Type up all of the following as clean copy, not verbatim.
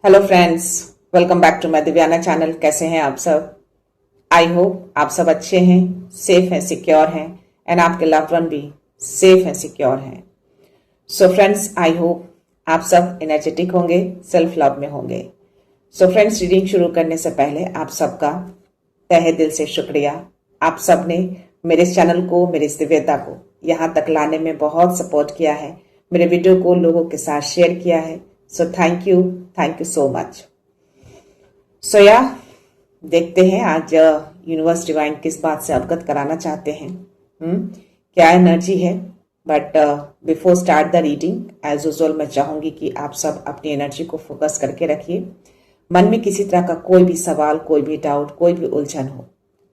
Hello friends, welcome back to my Divyana channel. कैसे हैं आप सब? आई होप आप सब अच्छे हैं, सेफ हैं, सिक्योर हैं एंड आपके लव्ड वन भी सेफ हैं, सिक्योर हैं। सो फ्रेंड्स, आई होप आप सब एनर्जेटिक होंगे, सेल्फ लव में होंगे। सो फ्रेंड्स, रीडिंग शुरू करने से पहले आप सबका तहे दिल से शुक्रिया। आप सब ने मेरे इस चैनल को, मेरी इस दिव्यता को यहाँ तक लाने में बहुत सपोर्ट किया है, मेरे वीडियो को लोगों के साथ शेयर किया है। So thank you so much. So yeah देखते हैं आज यूनिवर्स डिवाइन किस बात से अवगत कराना चाहते हैं। क्या एनर्जी है। But before start the reading, as usual मैं चाहूंगी कि आप सब अपनी एनर्जी को फोकस करके रखिए। मन में किसी तरह का कोई भी सवाल, कोई भी डाउट, कोई भी उलझन हो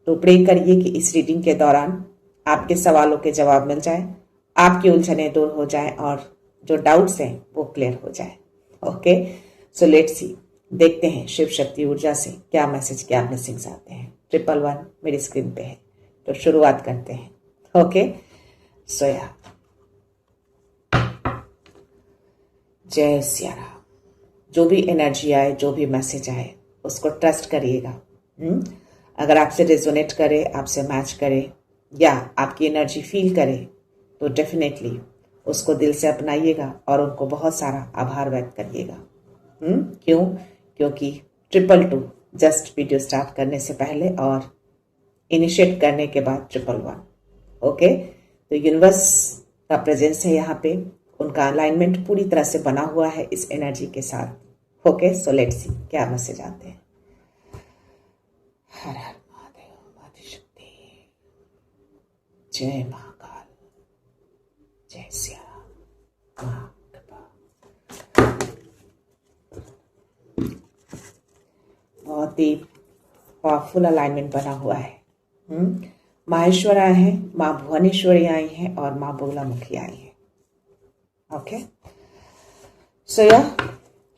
तो प्रे करिए कि इस रीडिंग के दौरान आपके सवालों के जवाब मिल जाए, आपकी उलझनें दूर हो जाए और जो डाउट्स हैं वो क्लियर हो जाए। ओके, सो लेट्स सी, देखते हैं शिव शक्ति ऊर्जा से क्या मैसेज, क्या ब्लेसिंग्स आते हैं। 111 मेरी स्क्रीन पे है, तो शुरुआत करते हैं। ओके, सो या जय सिया राम। जो भी एनर्जी आए, जो भी मैसेज आए, उसको ट्रस्ट करिएगा। अगर आपसे रेजोनेट करे, आपसे मैच करे या आपकी एनर्जी फील करे तो डेफिनेटली उसको दिल से अपनाइएगा और उनको बहुत सारा आभार व्यक्त करिएगा। क्यों? क्योंकि 222 जस्ट वीडियो स्टार्ट करने से पहले और इनिशिएट करने के बाद 111। ओके, तो यूनिवर्स का प्रेजेंस है यहाँ पे, उनका अलाइनमेंट पूरी तरह से बना हुआ है इस एनर्जी के साथ। ओके, सो लेट्स सी क्या मैसेज आते हैं। हर हर महादेव, आदिशक्ति, जय महाकाल, जय सिया राम। बहुत ही पावरफुल अलाइनमेंट बना हुआ है। माहेश्वर आए हैं, माँ भुवनेश्वरी आई हैं और माँ बगलामुखी आई हैं। ओके, सो यह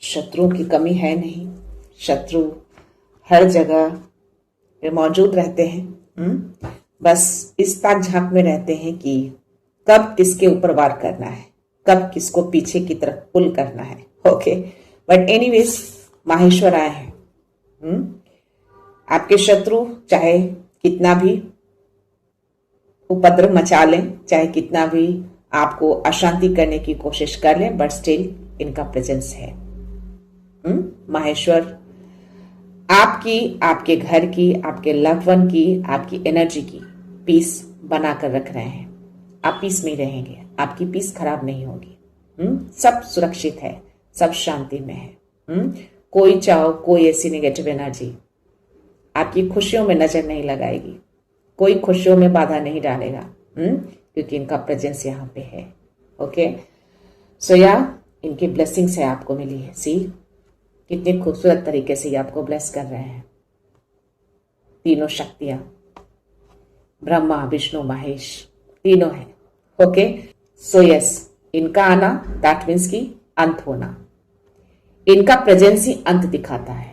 शत्रुओं की कमी है नहीं। शत्रु हर जगह पे मौजूद रहते हैं। बस इस ताक झांक में रहते हैं कि कब किसके ऊपर वार करना है, कब किसको पीछे की तरफ पुल करना है। ओके, बट एनीवेज माहेश्वर आए हैं। आपके शत्रु चाहे कितना भी उपद्रव मचा लें, चाहे कितना भी आपको अशांति करने की कोशिश कर लें, बट स्टिल इनका प्रेजेंस है। माहेश्वर आपकी, आपके घर की, आपके लव्ड वन की, आपकी एनर्जी की पीस बनाकर रख रहे हैं। आप पीस में रहेंगे, आपकी पीस खराब नहीं होगी। सब सुरक्षित है, सब शांति में है। कोई चाहो, कोई ऐसी नेगेटिव एनर्जी आपकी खुशियों में नजर नहीं लगाएगी, कोई खुशियों में बाधा नहीं डालेगा, क्योंकि इनका प्रेजेंस यहाँ पे है। ओके, सो या इनकी ब्लेसिंग्स है आपको मिली है। सी कितने खूबसूरत तरीके से ये आपको ब्लेस कर रहे हैं। तीनों शक्तियां, ब्रह्मा विष्णु महेश, तीनों हैं। ओके, सो यस, इनका आना दैट मीन्स की अंत होना। इनका प्रेजेंस ही अंत दिखाता है।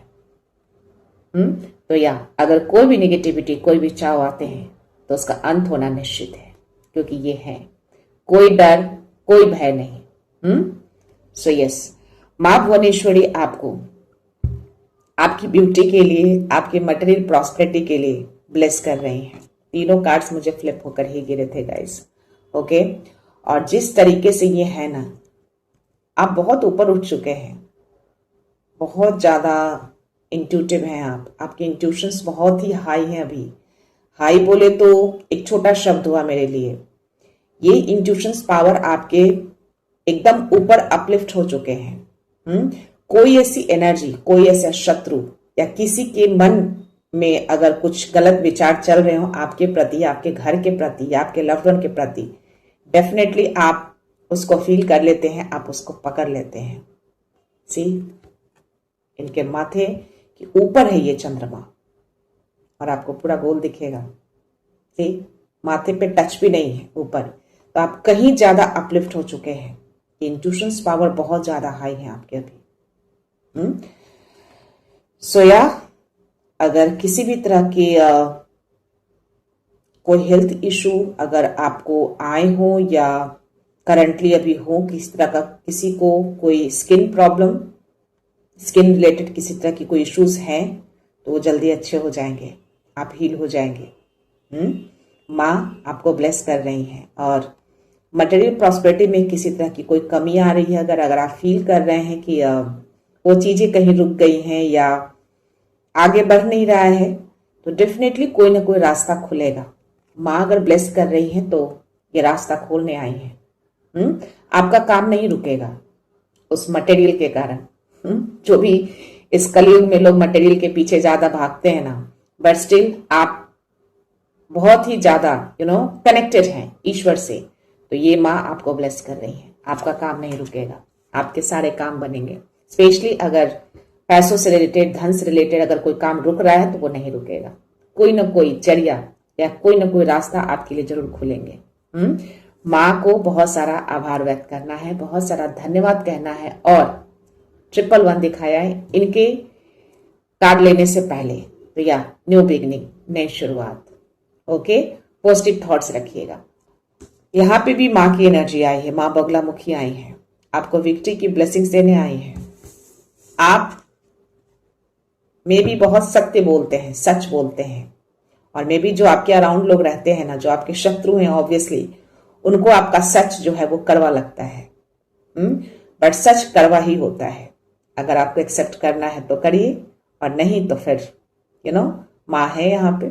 तो या अगर कोई भी नेगेटिविटी, कोई भी चाव आते हैं तो उसका अंत होना निश्चित है, क्योंकि ये है। कोई डर, कोई भय नहीं। सो यस, मां भुवनेश्वरी आपको आपकी ब्यूटी के लिए, आपके मटेरियल प्रॉस्पेरिटी के लिए ब्लेस कर रही हैं। तीनों कार्ड्स मुझे फ्लिप होकर ही गिरे थे गाइस। ओके, और जिस तरीके से ये है ना, आप बहुत ऊपर उठ चुके हैं, बहुत ज्यादा इंट्यूटिव हैं आप। आपके इंट्यूशंस बहुत ही हाई हैं। अभी हाई बोले तो एक छोटा शब्द हुआ मेरे लिए। ये इंट्यूशंस पावर आपके एकदम ऊपर अपलिफ्ट हो चुके हैं। कोई ऐसी एनर्जी, कोई ऐसा शत्रु या किसी के मन में अगर कुछ गलत विचार चल रहे हो आपके प्रति, आपके घर के प्रति या आपके लव्ड वन के प्रति, डेफिनेटली आप उसको फील कर लेते हैं, आप उसको पकड़ लेते हैं। सी, इनके माथे के ऊपर है ये चंद्रमा और आपको पूरा गोल दिखेगा। सी, माथे पे टच भी नहीं है ऊपर, तो आप कहीं ज्यादा अपलिफ्ट हो चुके हैं। इंट्यूशंस पावर बहुत ज्यादा हाई है आपके अभी। सो या अगर किसी भी तरह की कोई हेल्थ इशू अगर आपको आए हो या करंटली अभी हो, किसी तरह का, किसी को कोई स्किन प्रॉब्लम, स्किन रिलेटेड किसी तरह की कोई इश्यूज हैं तो वो जल्दी अच्छे हो जाएंगे, आप हील हो जाएंगे। माँ आपको ब्लेस कर रही हैं। और मटेरियल प्रॉस्पेरिटी में किसी तरह की कोई कमी आ रही है, अगर आप फील कर रहे हैं कि वो चीजें कहीं रुक गई हैं या आगे बढ़ नहीं रहा है, तो डेफिनेटली कोई ना कोई रास्ता खुलेगा। माँ अगर ब्लेस कर रही है तो ये रास्ता खोलने आई है। आपका काम नहीं रुकेगा उस मटेरियल के कारण। जो भी इस कलयुग में लोग मटेरियल के पीछे ज्यादा भागते हैं ना, बट स्टिल आप बहुत ही ज्यादा कनेक्टेड हैं ईश्वर से, तो ये माँ आपको ब्लेस कर रही है। आपका काम नहीं रुकेगा, आपके सारे काम बनेंगे। स्पेशली अगर पैसों से रिलेटेड, धन से रिलेटेड अगर कोई काम रुक रहा है तो वो नहीं रुकेगा। कोई ना कोई जरिया या कोई ना कोई रास्ता आपके लिए जरूर खुलेंगे। माँ को बहुत सारा आभार व्यक्त करना है, बहुत सारा धन्यवाद कहना है। और 111 दिखाया है इनके कार्ड लेने से पहले, तो या न्यू बिगनिंग, नई शुरुआत। ओके, पॉजिटिव थॉट्स रखिएगा। यहां पे भी माँ की एनर्जी आई है, माँ बगलामुखी आई है, आपको विक्ट्री की ब्लेसिंग्स देने आई है। आप में भी बहुत सत्य बोलते हैं, सच बोलते हैं। और मे बी जो आपके अराउंड लोग रहते हैं ना, जो आपके शत्रु हैं, ऑब्वियसली उनको आपका सच जो है वो कड़वा लगता है। बट सच कड़वा ही होता है। अगर आपको एक्सेप्ट करना है तो करिए, और नहीं तो फिर माँ है यहाँ पे।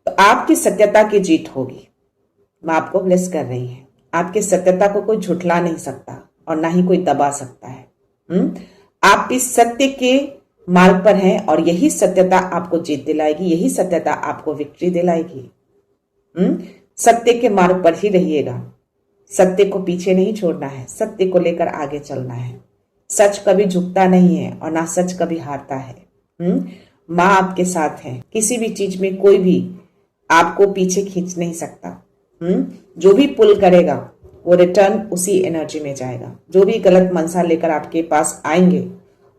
तो आपकी सत्यता की जीत होगी। माँ आपको ब्लेस कर रही है। आपकी सत्यता को कोई झुठला नहीं सकता और ना ही कोई दबा सकता है। आप इस सत्य के मार्ग पर हैं और यही सत्यता आपको जीत दिलाएगी, यही सत्यता आपको विक्ट्री दिलाएगी। सत्य के मार्ग पर ही रहिएगा। सत्य को पीछे नहीं छोड़ना है, सत्य को लेकर आगे चलना है। सच कभी झुकता नहीं है और ना सच कभी हारता है। माँ आपके साथ है। किसी भी चीज में कोई भी आपको पीछे खींच नहीं सकता। जो भी पुल करेगा वो रिटर्न उसी एनर्जी में जाएगा। जो भी गलत मनसा लेकर आपके पास आएंगे,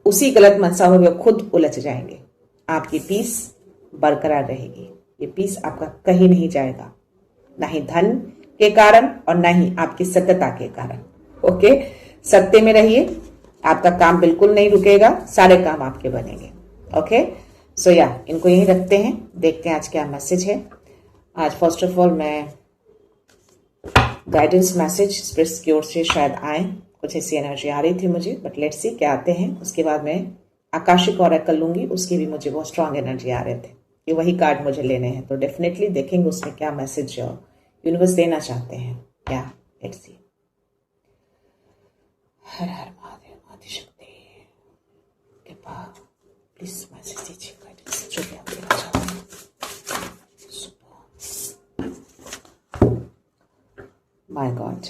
उसी गलत मनसा में वे खुद उलझ जाएंगे। आपकी पीस बरकरार रहेगी। ये पीस आपका कहीं नहीं जाएगा, ना ही धन के कारण और ना ही आपकी सत्यता के कारण। ओके, सत्य में रहिए, आपका काम बिल्कुल नहीं रुकेगा, सारे काम आपके बनेंगे। ओके, सो इनको यहीं रखते हैं। देखते हैं आज क्या मैसेज है। आज फर्स्ट ऑफ ऑल मैं गाइडेंस मैसेज स्पिरिट्स की ओर से शायद आए, कुछ ऐसी एनर्जी आ रही थी मुझे, बट लेट्स सी क्या आते हैं। उसके बाद मैं आकाशिक ऑरेकल लूंगी, उसकी भी मुझे बहुत स्ट्रांग एनर्जी आ रहे थे कि वही कार्ड मुझे लेने हैं। तो डेफिनेटली देखेंगे उसमें क्या मैसेज यूनिवर्स देना चाहते हैं। क्या, लेट्स सी। हर हर महादेव, आदिशक्ति कृपा, प्लीज मैसेज दीजिए, गाइडेंस जो भी आप देना चाहते हैं। माय गॉड,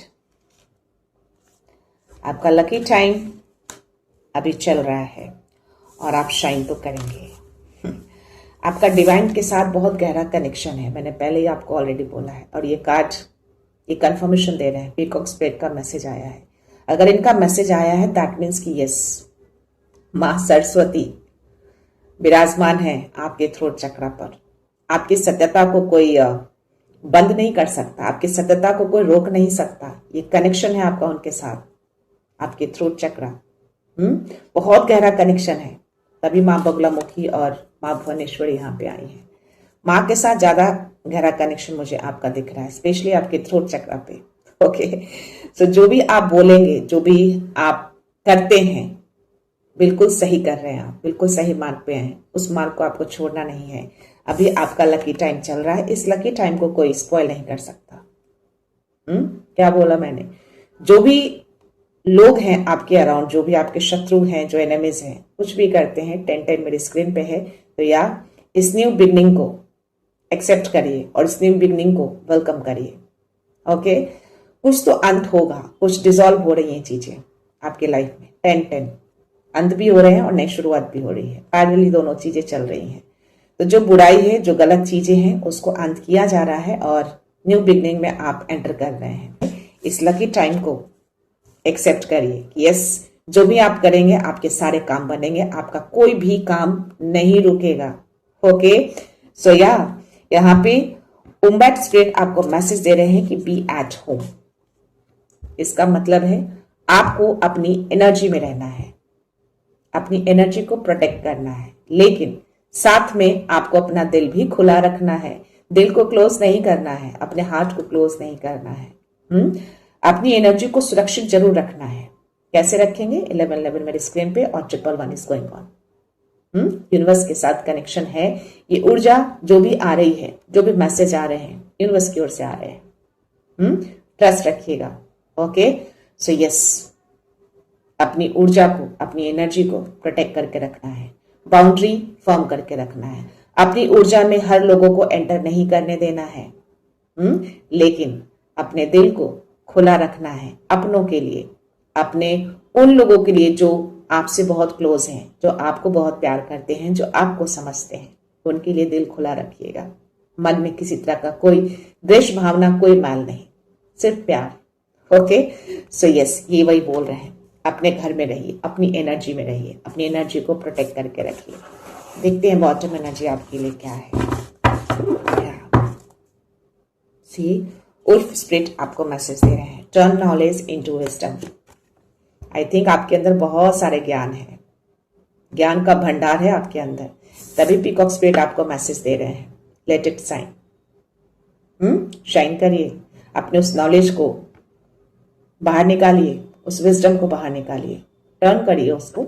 आपका लकी टाइम अभी चल रहा है और आप शाइन तो करेंगे। आपका डिवाइन के साथ बहुत गहरा कनेक्शन है, मैंने पहले ही आपको ऑलरेडी बोला है। और ये कार्ड ये कंफर्मेशन दे रहे हैं, पीकॉक स्पिरिट का मैसेज आया है। अगर इनका मैसेज आया है दैट मीन्स कि यस, माँ सरस्वती विराजमान है आपके थ्रोट चक्र पर। आपकी सत्यता को कोई बंद नहीं कर सकता, आपकी सत्यता को कोई रोक नहीं सकता। ये कनेक्शन है आपका उनके साथ, आपके थ्रोट चक्र बहुत गहरा कनेक्शन है। तभी माँ बगलामुखी और माँ भुवनेश्वरी यहाँ पे आई है। माँ के साथ ज्यादा गहरा कनेक्शन मुझे आपका दिख रहा है, स्पेशली आपके थ्रोट चक्र पे। ओके, सो जो भी आप बोलेंगे, जो भी आप करते हैं, बिल्कुल सही कर रहे हैं आप, बिल्कुल सही मार्ग पे हैं। उस मार्ग को आपको छोड़ना नहीं है। अभी आपका लकी टाइम चल रहा है, इस लकी टाइम को कोई स्पॉइल नहीं कर सकता। क्या बोला मैंने? जो भी लोग हैं आपके अराउंड, जो भी आपके शत्रु हैं, जो एनिमीज हैं, कुछ भी करते हैं, 10 मेरी स्क्रीन पे है, तो इस न्यू बिगनिंग को एक्सेप्ट करिए और इस न्यू बिगनिंग को वेलकम करिए। ओके, कुछ तो अंत होगा, कुछ डिसॉल्व हो रही हैं चीजें आपके लाइफ में। 10 अंत भी हो रहे हैं और नई शुरुआत भी हो रही है। पैरेलली दोनों चीजें चल रही हैं। तो जो बुराई है, जो गलत चीजें हैं, उसको अंत किया जा रहा है और न्यू बिगनिंग में आप एंटर कर रहे हैं। इस लकी टाइम को एक्सेप्ट करिए कि यस, जो भी आप करेंगे आपके सारे काम बनेंगे, आपका कोई भी काम नहीं रुकेगा। ओके, सो यहाँ पे उम्बैट स्पिरिट आपको मैसेज दे रहे हैं कि बी एट होम। इसका मतलब है आपको अपनी एनर्जी में रहना है, अपनी एनर्जी को प्रोटेक्ट करना है, लेकिन साथ में आपको अपना दिल भी खुला रखना है। दिल को क्लोज नहीं करना है, अपने हार्ट को क्लोज नहीं करना है। अपनी एनर्जी को सुरक्षित जरूर रखना है। कैसे रखेंगे? 1111 मेरे स्क्रीन पे और 111 इज गोइंग ऑन। यूनिवर्स के साथ कनेक्शन है। ये ऊर्जा जो भी आ रही है, जो भी मैसेज आ रहे हैं, यूनिवर्स की ओर से आ रहे हैं। ट्रस्ट रखिएगा। ओके, सो यस, अपनी ऊर्जा को, अपनी एनर्जी को प्रोटेक्ट करके रखना है, बाउंड्री फॉर्म करके रखना है। अपनी ऊर्जा में हर लोगों को एंटर नहीं करने देना है, लेकिन अपने दिल को खुला रखना है अपनों के लिए, अपने उन लोगों के लिए जो आपसे बहुत क्लोज हैं, जो आपको बहुत प्यार करते हैं, जो आपको समझते हैं, उनके लिए दिल खुला रखिएगा। मन में किसी तरह का कोई द्वेष भावना, कोई मैल नहीं, सिर्फ प्यार। ओके, सो यस, ये वही बोल रहे हैं। अपने घर में रहिए, अपनी एनर्जी में रहिए, अपनी एनर्जी को प्रोटेक्ट करके रखिए। देखते हैं बॉटम एनर्जी आपके लिए क्या है। सी, उल्फ स्पिरिट आपको मैसेज दे रहे हैं, turn knowledge into wisdom. I think आपके अंदर बहुत सारे ज्ञान है, ज्ञान का भंडार है आपके अंदर, तभी पीकॉक स्पिरिट आपको मैसेज दे रहे हैं, लेट इट शाइन। शाइन करिए, अपने उस नॉलेज को बाहर निकालिए, उस विजडम को बाहर निकालिए, टर्न करिए उसको,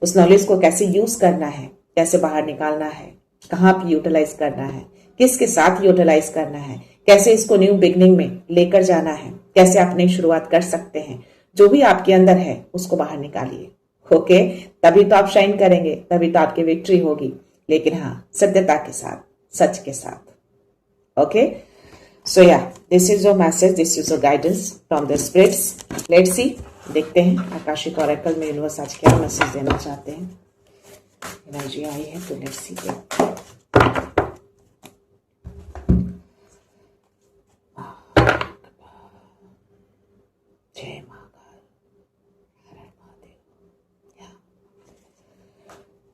उस नॉलेज को कैसे यूज करना है, कैसे बाहर निकालना है, कहाँ पे यूटिलाइज करना है, किसके साथ यूटिलाइज करना है, कैसे इसको न्यू बिगनिंग में लेकर जाना है, कैसे आप नई शुरुआत कर सकते हैं। जो भी आपके अंदर है उसको बाहर निकालिए। ओके, तभी तो आप शाइन करेंगे, तभी तो आपकी विक्ट्री होगी, लेकिन हाँ, सत्यता के साथ, सच के साथ। Okay, so yeah, this is your message, this is your guidance from the spirits. Let's see, देखते हैं आकाशिक ऑरेकल में यूनिवर्स आज क्या मैसेज देना चाहते हैं। एनर्जी आई है तो लेट्स सी। जय महाकाल, हर हर महादेव।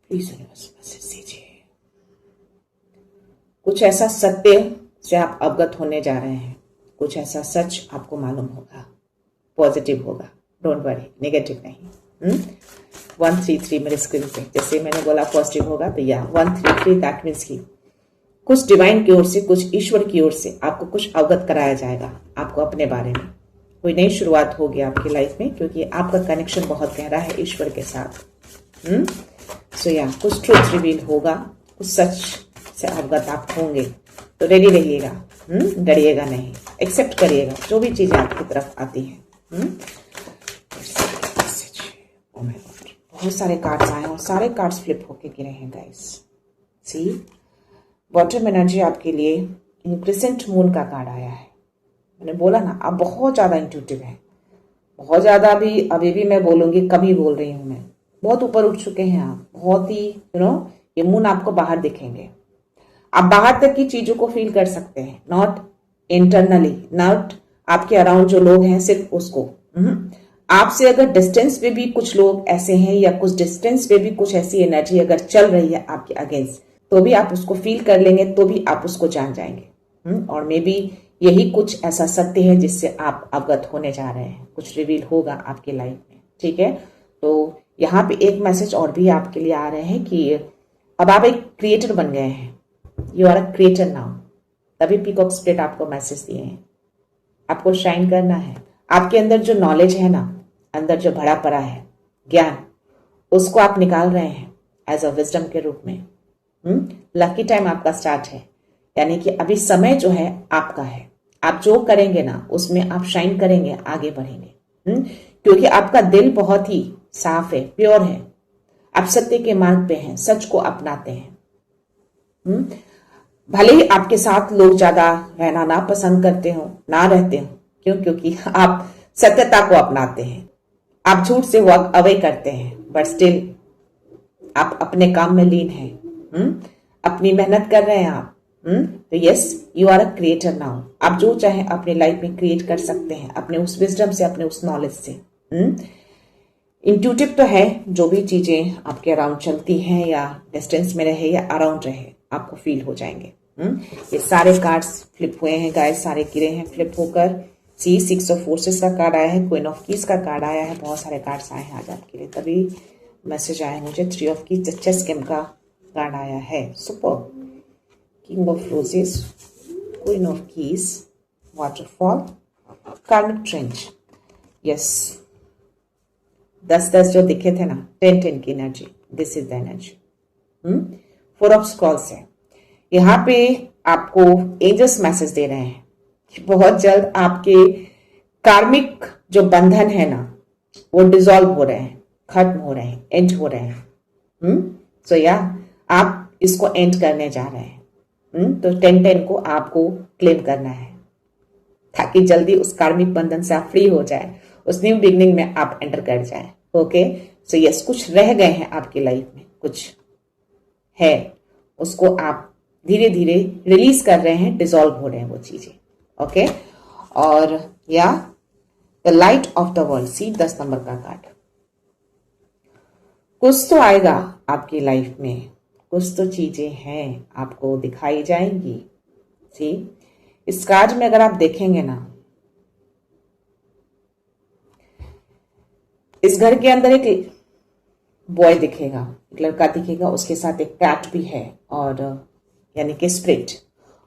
प्लीज यूनिवर्स मैसेज दीजिए। कुछ ऐसा सत्य से आप अवगत होने जा रहे हैं, कुछ ऐसा सच आपको मालूम होगा, पॉजिटिव होगा, डोंट वरी, नेगेटिव नहीं। 133 मेरे स्क्रीन पे, जैसे मैंने बोला पॉजिटिव होगा, तो या 133 दैट मीन्स की कुछ डिवाइन की ओर से, कुछ ईश्वर की ओर से आपको कुछ अवगत कराया जाएगा, आपको अपने बारे में कोई नई शुरुआत होगी आपकी लाइफ में, क्योंकि आपका कनेक्शन बहुत गहरा है ईश्वर के साथ। सो या, कुछ ट्रूथ रिवील होगा, कुछ सच से अवगत आप होंगे, तो रेडी रहिएगा, डरिएगा नहीं, एक्सेप्ट करिएगा जो भी चीजें आपकी तरफ आती हैं। बहुत सारे कार्ड्स आए और सारे कार्ड्स फ्लिप होके गिरे हैं गाइस। सी, बॉटम एनर्जी आपके लिए क्रिसेंट मून का कार्ड आया है। मैंने बोला ना, आप बहुत ज्यादा इंट्यूटिव हैं, बहुत ज्यादा, अभी भी मैं बोलूंगी, कम ही बोल रही हूं मैं, बहुत ऊपर उठ चुके हैं आप, बहुत ही ये मून आपको बाहर दिखेंगे, आप बाहर तक की चीजों को फील कर सकते हैं, नॉट इंटरनली, नॉट आपके अराउंड जो लोग हैं सिर्फ उसको। आपसे अगर डिस्टेंस पे भी कुछ लोग ऐसे हैं, या कुछ डिस्टेंस पे भी कुछ ऐसी एनर्जी अगर चल रही है आपके अगेंस्ट, तो भी आप उसको फील कर लेंगे, तो भी आप उसको जान जाएंगे। और मे बी यही कुछ ऐसा सत्य है जिससे आप अवगत होने जा रहे हैं, कुछ रिवील होगा आपकी लाइफ में। ठीक है, तो यहाँ पे एक मैसेज और भी आपके लिए आ रहे हैं कि अब आप एक क्रिएटर बन गए हैं, you are a creator now. तभी पीकॉक स्पिरिट आपको मैसेज दिए हैं, आपको शाइन करना है। आपके अंदर जो नॉलेज है ना, अंदर जो भरा पड़ा है ज्ञान, उसको आप निकाल रहे हैं एज अ विजडम के रूप में। लकी टाइम आपका स्टार्ट है, यानी कि अभी समय जो है आपका है, आप जो करेंगे ना उसमें आप शाइन करेंगे, आगे बढ़ेंगे। क्योंकि आपका दिल बहुत ही साफ है, प्योर है, आप सत्य के मार्ग पे हैं, सच को अपनाते हैं। भले ही आपके साथ लोग ज्यादा रहना ना पसंद करते हो, ना रहते हो, क्यों? क्योंकि आप सत्यता को अपनाते हैं, आप झूठ से वॉक अवे करते हैं, बट स्टिल आप अपने काम में लीन हैं, अपनी मेहनत कर रहे हैं आप। तो yes, you are a creator now. आप जो चाहे अपनी लाइफ में क्रिएट कर सकते हैं, अपने उस विजडम से, अपने उस नॉलेज से। इंट्यूटिव तो है, जो भी चीजें आपके अराउंड चलती हैं, या डिस्टेंस में रहे या अराउंड रहे, आपको फील हो जाएंगे। ये सारे कार्ड्स फ्लिप हुए हैं गाइस, सारे गिरे हैं फ्लिप होकर। सी, 6 ऑफ फोर्सेस का कार्ड आया है, क्वीन ऑफ कीज का कार्ड आया है, बहुत सारे कार्ड्स आए हैं आज आपके लिए, तभी मैसेज आया मुझे। 3 ऑफ कीज, चेस गेम का कार्ड आया है। Super. King of roses, queen of keys, waterfall, कार्मिक ट्रेंच। यस, 10-10 जो दिखे थे ना, 10-10 की energy, this is the energy. 4 of Scrolls है। यहाँ पे आपको एंजल्स मैसेज दे रहे हैं कि बहुत जल्द आपके कार्मिक जो बंधन है ना, वो डिसॉल्व हो रहे हैं, खत्म हो रहे हैं, एंड हो रहे हैं। सो या आप इसको एंड करने जा रहे हैं। तो 10-10 को आपको क्लेम करना है ताकि जल्दी उस कार्मिक बंधन से आप फ्री हो जाए, उस न्यू बिगनिंग में आप एंटर कर जाए। ओके, सो यस, कुछ रह गए हैं आपकी लाइफ में, कुछ है, उसको आप धीरे धीरे रिलीज कर रहे हैं, डिसॉल्व हो रहे हैं वो चीजें। ओके, और yeah the light of the world, see 10 number का कार्ड। कुछ तो आएगा आपकी लाइफ में, कुछ तो चीजें हैं आपको दिखाई जाएंगी। सी, इस कार्ड में अगर आप देखेंगे ना, इस घर के अंदर एक बॉय दिखेगा, एक लड़का दिखेगा, उसके साथ एक कैट भी है, और यानी कि स्पिरिट,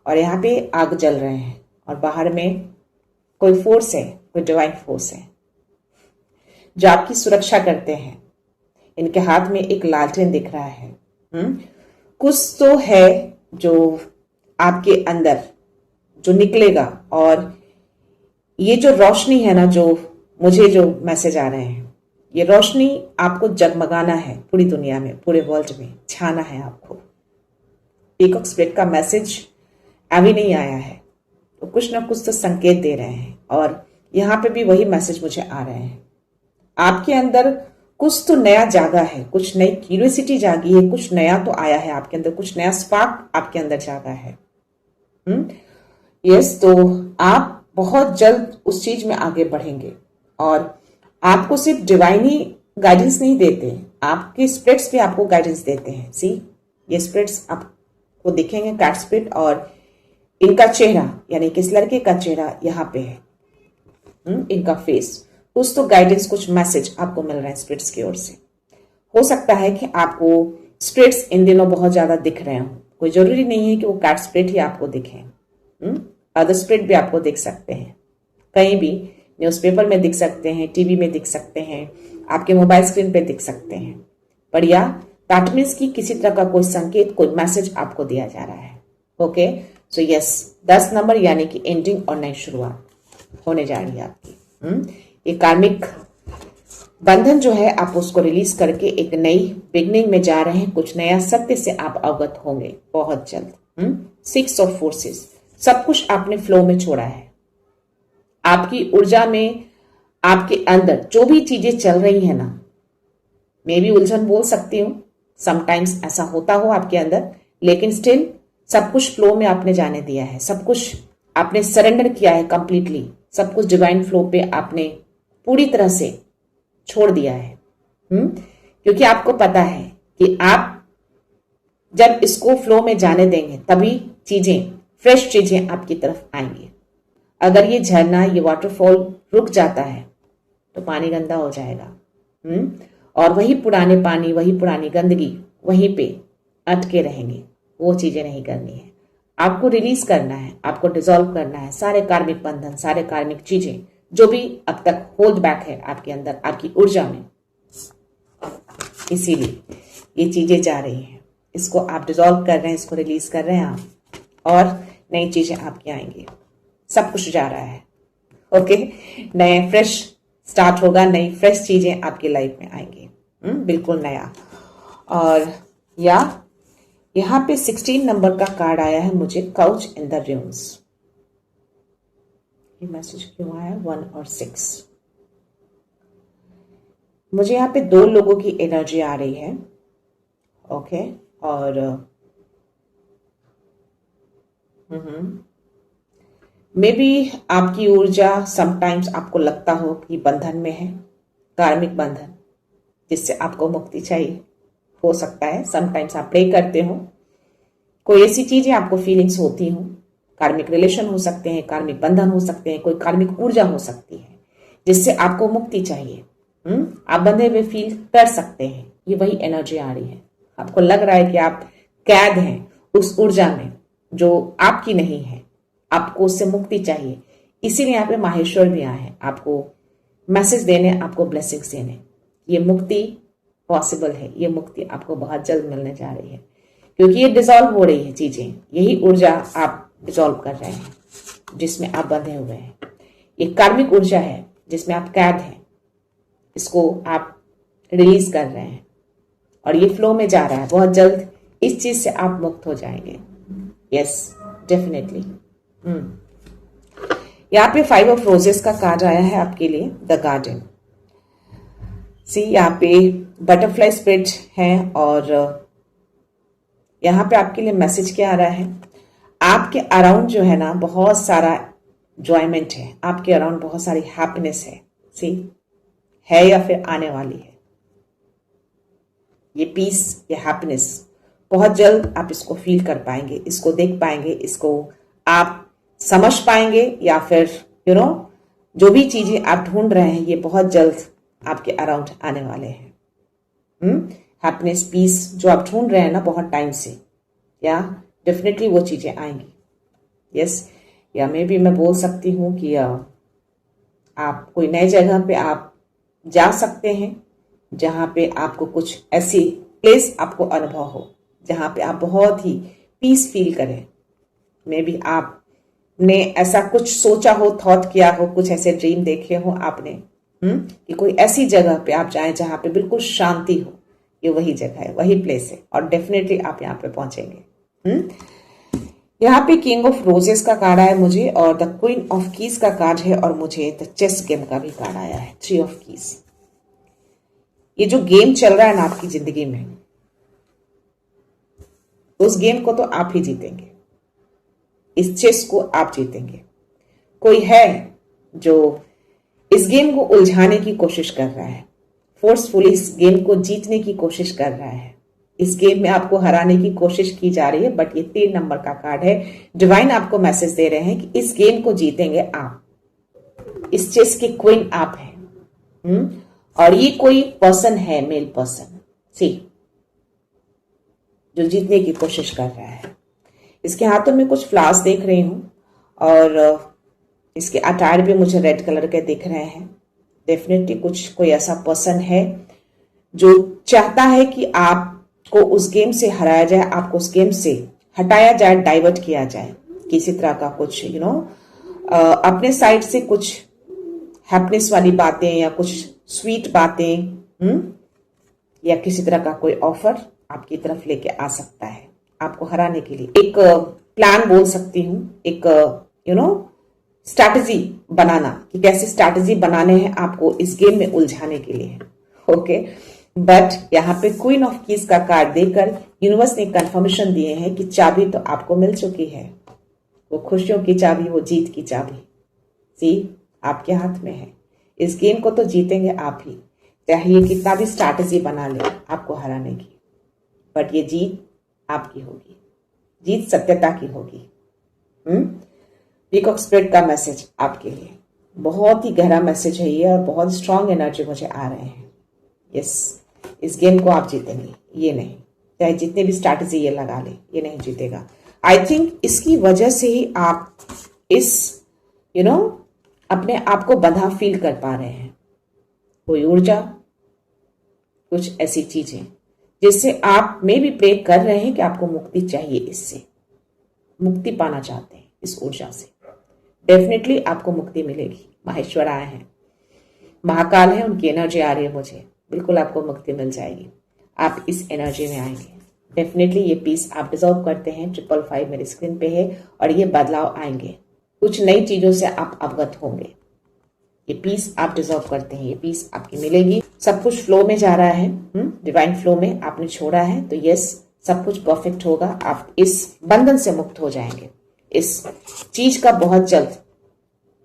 और यहाँ पे आग जल रहे हैं, और बाहर में कोई फोर्स है, कोई डिवाइन फोर्स है जो आपकी सुरक्षा करते हैं। इनके हाथ में एक लालटेन दिख रहा है। कुछ तो है जो आपके अंदर जो निकलेगा, और ये जो रोशनी है ना, जो मुझे जो मैसेज आ रहे हैं, ये रोशनी आपको जगमगाना है पूरी दुनिया में, पूरे वर्ल्ड में छाना है आपको। पीकॉक स्पिरिट का मैसेज अभी नहीं आया है, तो कुछ ना कुछ तो संकेत दे रहे हैं, और यहां पे भी वही मैसेज मुझे आ रहे हैं। आपके अंदर कुछ तो नया जागा है, कुछ नई क्यूरियोसिटी जागी है, कुछ नया तो आया है आपके अंदर, कुछ नया स्पार्क आपके अंदर जागा है। यस, तो आप बहुत जल्द उस चीज में आगे बढ़ेंगे, और आपको सिर्फ डिवाइनी गाइडेंस नहीं देते, आपके स्पिरिट्स भी आपको गाइडेंस देते हैं। सी, ये स्पिरिट्स आपको दिखेंगे, कैट स्पिरिट, और इनका चेहरा यानी कि इस लड़के का चेहरा यहाँ पे है, इनका फेस, कुछ तो गाइडेंस, कुछ मैसेज आपको मिल रहा है स्पिरिट्स की ओर से। हो सकता है कि आपको स्पिरिट्स इन दिनों बहुत ज्यादा दिख रहे हो, कोई जरूरी नहीं है कि वो कैट स्पिरिट ही आपको दिखे, अदर स्पिरिट भी आपको दिख सकते हैं, कहीं भी न्यूज़पेपर में दिख सकते हैं, टीवी में दिख सकते हैं, आपके मोबाइल स्क्रीन पे दिख सकते हैं। पर या दैट मीन्स की किसी तरह का कोई संकेत, कोई मैसेज आपको दिया जा रहा है। ओके, सो यस, 10 नंबर यानी कि एंडिंग और नई शुरुआत होने जा रही है आपकी। ये कार्मिक बंधन जो है, आप उसको रिलीज करके एक नई बिगनिंग में जा रहे हैं, कुछ नया सत्य से आप अवगत होंगे बहुत जल्द। 6 ऑफ फोर्सेस, सब कुछ आपने फ्लो में छोड़ा है। आपकी ऊर्जा में, आपके अंदर जो भी चीजें चल रही है ना, मैं भी उलझन बोल सकती हूँ, समटाइम्स ऐसा होता हो आपके अंदर, लेकिन स्टिल सब कुछ फ्लो में आपने जाने दिया है, सब कुछ आपने सरेंडर किया है कंप्लीटली, सब कुछ डिवाइन फ्लो पे आपने पूरी तरह से छोड़ दिया है। क्योंकि आपको पता है कि आप जब इसको फ्लो में जाने देंगे तभी चीजें, फ्रेश चीजें आपकी तरफ आएंगी। अगर ये झरना, ये वाटरफॉल रुक जाता है तो पानी गंदा हो जाएगा, और वही पुराने पानी, वही पुरानी गंदगी वहीं पे अटके रहेंगे। वो चीजें नहीं करनी है, आपको रिलीज करना है, आपको डिसॉल्व करना है सारे कार्मिक बंधन, सारे कार्मिक चीजें जो भी अब तक होल्ड बैक है आपके अंदर, आपकी ऊर्जा में। इसीलिए ये चीजें जा रही हैं, इसको आप डिसॉल्व कर रहे हैं, इसको रिलीज कर रहे हैं आप, और नई चीजें आपकी आएंगी। सब कुछ जा रहा है। ओके, नए फ्रेश स्टार्ट होगा, नई फ्रेश चीजें आपकी लाइफ में आएंगी, बिल्कुल नया। और या यहां पे 16 नंबर का कार्ड आया है मुझे, काउच इन द रूम्स। ये मैसेज क्यों आया? 1 और 6। मुझे यहाँ पे 2 लोगों की एनर्जी आ रही है। ओके, और मे बी आपकी ऊर्जा समटाइम्स आपको लगता हो कि बंधन में है, कार्मिक बंधन जिससे आपको मुक्ति चाहिए। हो सकता है समटाइम्स आप प्रे करते हो, कोई ऐसी चीजें आपको फीलिंग्स होती हो, कार्मिक रिलेशन हो सकते हैं, कार्मिक बंधन हो सकते हैं, कोई कार्मिक ऊर्जा हो सकती है जिससे आपको मुक्ति चाहिए। आप बंधे हुए फील कर सकते हैं, ये वही एनर्जी आ रही है। आपको लग रहा है कि आप कैद हैं उस ऊर्जा में जो आपकी नहीं है, आपको उससे मुक्ति चाहिए। इसीलिए यहाँ पे माहेश्वर भी आए हैं आपको मैसेज देने, आपको ब्लेसिंग्स देने। ये मुक्ति पॉसिबल है, ये मुक्ति आपको बहुत जल्द मिलने जा रही है, क्योंकि ये डिसॉल्व हो रही है चीजें। यही ऊर्जा आप डिसॉल्व कर रहे हैं जिसमें आप बंधे हुए हैं। ये कार्मिक ऊर्जा है जिसमें आप कैद हैं, इसको आप रिलीज कर रहे हैं और ये फ्लो में जा रहा है। बहुत जल्द इस चीज से आप मुक्त हो जाएंगे। Yes, definitely. यहाँ पे 5 ऑफ रोजेस का कार्ड आया है आपके लिए, द गार्डन। सी, यहाँ पे बटरफ्लाई स्पिरिट है और यहाँ पे आपके लिए मैसेज क्या आ रहा है, आपके अराउंड जो है ना बहुत सारा एंजॉयमेंट है, आपके अराउंड बहुत सारी हैप्पीनेस है। सी, है या फिर आने वाली है ये पीस, ये हैप्पीनेस। बहुत जल्द आप इसको फील कर पाएंगे, इसको देख पाएंगे, इसको आप समझ पाएंगे, या फिर जो भी चीजें आप ढूंढ रहे हैं ये बहुत जल्द आपके अराउंड आने वाले हैं। हैप्पीनेस, पीस जो आप ढूंढ रहे हैं ना बहुत टाइम से, या डेफिनेटली वो चीजें आएंगी। यस, या मे भी मैं बोल सकती हूँ कि आप कोई नई जगह पे आप जा सकते हैं जहां पे आपको कुछ ऐसी प्लेस आपको अनुभव हो जहां पे आप बहुत ही पीस फील करें। मे बी आपने ऐसा कुछ सोचा हो, थॉट किया हो, कुछ ऐसे ड्रीम देखे हो आपने कि कोई ऐसी जगह पे आप जाएं जहां पे बिल्कुल शांति हो। ये वही जगह है, वही प्लेस है और डेफिनेटली आप यहाँ पे पहुंचेंगे। यहाँ पे किंग ऑफ रोजेस का कार्ड आया मुझे और द क्वीन ऑफ कीज का कार्ड है और मुझे द चेस गेम का भी कार्ड आया है, 3 ऑफ कीज। ये जो गेम चल रहा है ना आपकी जिंदगी में, उस गेम को तो आप ही जीतेंगे, इस चेस को आप जीतेंगे। कोई है जो इस गेम को उलझाने की कोशिश कर रहा है, फोर्सफुली इस गेम को जीतने की कोशिश कर रहा है, इस गेम में आपको हराने की कोशिश की जा रही है। बट ये 3 नंबर का कार्ड है। डिवाइन आपको मैसेज दे रहे हैं कि इस गेम को जीतेंगे आप, इस चेस की क्वीन आप हैं। और ये कोई पर्सन है, मेल पर्सन, सी, जो जीतने की कोशिश कर रहा है। इसके हाथों में कुछ फ्लावर्स देख रही हूं और इसके अटायर भी मुझे रेड कलर के दिख रहे हैं। डेफिनेटली कुछ कोई ऐसा पर्सन है जो चाहता है कि आपको उस गेम से हराया जाए, आपको उस गेम से हटाया जाए, डाइवर्ट किया जाए। किसी तरह का कुछ अपने साइड से कुछ हैप्पीनेस वाली बातें या कुछ स्वीट बातें या किसी तरह का कोई ऑफर आपकी तरफ लेके आ सकता है आपको हराने के लिए। एक प्लान बोल सकती हूँ, एक स्ट्रैटेजी बनाना कि कैसे स्ट्रैटेजी बनाने हैं आपको इस गेम में उलझाने के लिए। ओके, बट यहाँ पे क्वीन ऑफ कीज का कार्ड देकर यूनिवर्स ने कंफर्मेशन दिए हैं कि चाबी तो आपको मिल चुकी है, वो खुशियों की चाबी, वो जीत की चाबी, सी, आपके हाथ में है। इस गेम को तो जीतेंगे आप ही, चाहे ये कितना भी स्ट्रैटेजी बना ले आपको हराने की, बट ये जीत आपकी होगी, जीत सत्यता की होगी। पीकॉक स्पिरिट का मैसेज आपके लिए बहुत ही गहरा मैसेज है ये और बहुत स्ट्रांग एनर्जी मुझे आ रहे हैं। यस, इस गेम को आप जीतेंगे, ये नहीं, चाहे जितने भी स्ट्रैटेजी ये लगा ले, ये नहीं जीतेगा। आई थिंक इसकी वजह से ही आप इस अपने आप को बंधा फील कर पा रहे हैं। कोई ऊर्जा, कुछ ऐसी चीजें जिससे आप में भी प्रे कर रहे हैं कि आपको मुक्ति चाहिए, इससे मुक्ति पाना चाहते हैं इस ऊर्जा से। डेफिनेटली आपको मुक्ति मिलेगी। माहेश्वर आए हैं, महाकाल है, उनकी एनर्जी आ रही है मुझे, बिल्कुल आपको मुक्ति मिल जाएगी। आप इस एनर्जी में आएंगे। डेफिनेटली ये पीस आप डिजर्व करते हैं। 555 मेरी स्क्रीन पे है और ये बदलाव आएंगे, कुछ नई चीजों से आप अवगत होंगे। ये पीस आप डिजर्व करते हैं, ये पीस आपकी मिलेगी। सब कुछ फ्लो में जा रहा है, डिवाइन फ्लो में आपने छोड़ा है, तो यस, सब कुछ परफेक्ट होगा। आप इस बंधन से मुक्त हो जाएंगे। इस चीज का बहुत जल्द